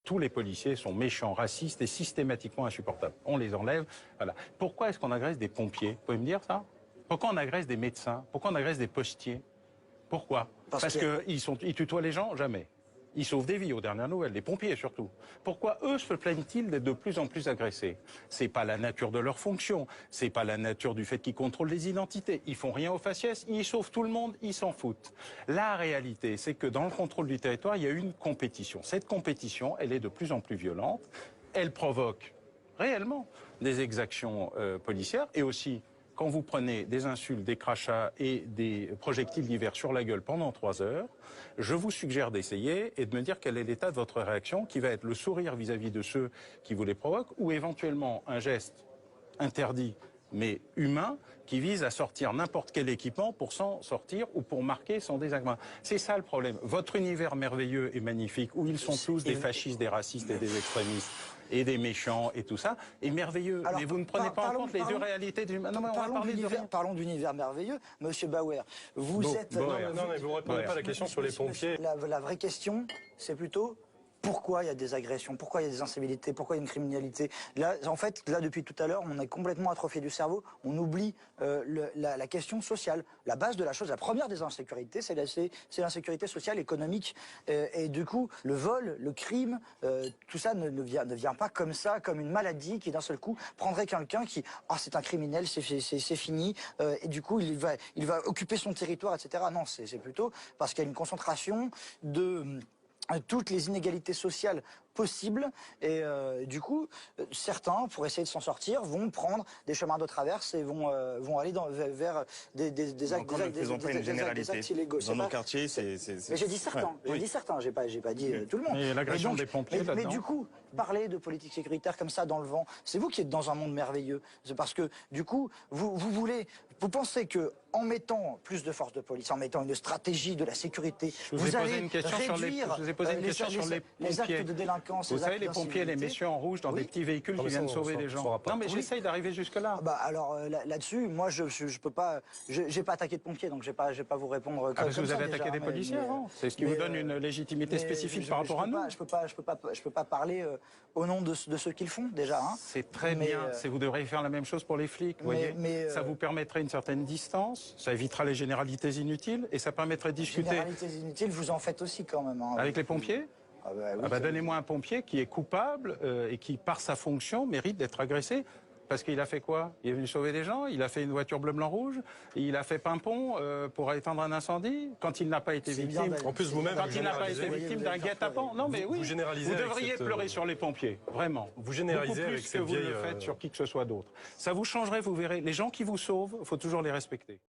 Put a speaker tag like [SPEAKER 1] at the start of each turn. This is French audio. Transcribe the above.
[SPEAKER 1] Tous les policiers sont méchants, racistes et systématiquement insupportables. On les enlève. Voilà. Pourquoi est-ce qu'on agresse des pompiers? Vous pouvez me dire ça? Pourquoi on agresse des médecins? Pourquoi on agresse des postiers? Pourquoi? Parce qu'ils tutoient les gens? Jamais. Ils sauvent des vies aux dernières nouvelles, les pompiers surtout. Pourquoi eux se plaignent-ils d'être de plus en plus agressés? C'est pas la nature de leur fonction, c'est pas la nature du fait qu'ils contrôlent les identités. Ils font rien aux faciès, ils sauvent tout le monde, ils s'en foutent. La réalité, c'est que dans le contrôle du territoire, il y a une compétition. Cette compétition, elle est de plus en plus violente. Elle provoque réellement des exactions policières et aussi quand vous prenez des insultes, des crachats et des projectiles divers sur la gueule pendant 3 heures, je vous suggère d'essayer et de me dire quel est l'état de votre réaction, qui va être le sourire vis-à-vis de ceux qui vous les provoquent, ou éventuellement un geste interdit mais humain, qui vise à sortir n'importe quel équipement pour s'en sortir ou pour marquer son désagrément. C'est ça le problème. Votre univers merveilleux et magnifique, où ils sont tous des fascistes, des racistes et des extrémistes, et des méchants et tout ça, est merveilleux. Alors, mais vous ne prenez pas en compte les deux réalités du... Non, mais on va parler de rien.
[SPEAKER 2] Parlons d'univers merveilleux. Monsieur Bauer, vous êtes...
[SPEAKER 3] Non, mais vous ne répondez pas à la question sur les pompiers.
[SPEAKER 2] La vraie question, c'est plutôt... Pourquoi il y a des agressions? Pourquoi il y a des incivilités? Pourquoi il y a une criminalité? Là, en fait, là, depuis tout à l'heure, on est complètement atrophié du cerveau. On oublie la question sociale. La base de la chose, la première des insécurités, c'est l'insécurité sociale, économique. Et du coup, le vol, le crime, tout ça ne vient pas comme ça, comme une maladie qui, d'un seul coup, prendrait quelqu'un qui, ah, c'est un criminel, c'est fini. Et du coup, il va occuper son territoire, etc. Non, c'est plutôt parce qu'il y a une concentration de... toutes les inégalités sociales possibles et du coup certains pour essayer de s'en sortir vont prendre des chemins de traverse et vont aller vers des actes illégaux.
[SPEAKER 4] Dans nos quartiers, c'est...
[SPEAKER 2] Mais j'ai dit certains, j'ai pas dit tout le monde.
[SPEAKER 1] Et l'agression des pompiers là-dedans.
[SPEAKER 2] Mais du coup, parler de politique sécuritaire comme ça dans le vent, c'est vous qui êtes dans un monde merveilleux. C'est parce que du coup, vous pensez que en mettant plus de forces de police, en mettant une stratégie de la sécurité, vous allez réduire les actes de délinquance.
[SPEAKER 1] Vous savez, les pompiers, les messieurs en rouge dans des petits véhicules qui viennent sauver les gens. Non, mais j'essaye d'arriver jusque-là.
[SPEAKER 2] Bah alors là-dessus, moi je peux pas, j'ai pas attaqué de pompiers, donc je vais pas vous répondre.
[SPEAKER 1] Parce que vous avez attaqué des policiers avant. C'est ce qui vous donne une légitimité spécifique par rapport à nous.
[SPEAKER 2] Je peux pas parler au nom de ceux qui le font déjà.
[SPEAKER 1] C'est très bien. Vous devriez faire la même chose pour les flics. Vous voyez, ça vous permettrait une certaine distance, ça évitera les généralités inutiles et ça permettrait de discuter.
[SPEAKER 2] Les généralités inutiles, vous en faites aussi quand même.
[SPEAKER 1] Avec les pompiers? Donnez-moi un pompier qui est coupable et qui, par sa fonction, mérite d'être agressé. Parce qu'il a fait quoi? Il est venu sauver des gens, il a fait une voiture bleu-blanc-rouge, il a fait pimpon pour éteindre un incendie, quand il n'a pas été victime.
[SPEAKER 3] En plus, vous-même,
[SPEAKER 1] quand il n'a pas été victime d'un guet-apens. Non, mais oui, vous devriez pleurer sur les pompiers, vraiment.
[SPEAKER 3] Vous généralisez
[SPEAKER 1] beaucoup plus que vous le faites sur qui que ce soit d'autre. Ça vous changerait, vous verrez. Les gens qui vous sauvent, il faut toujours les respecter.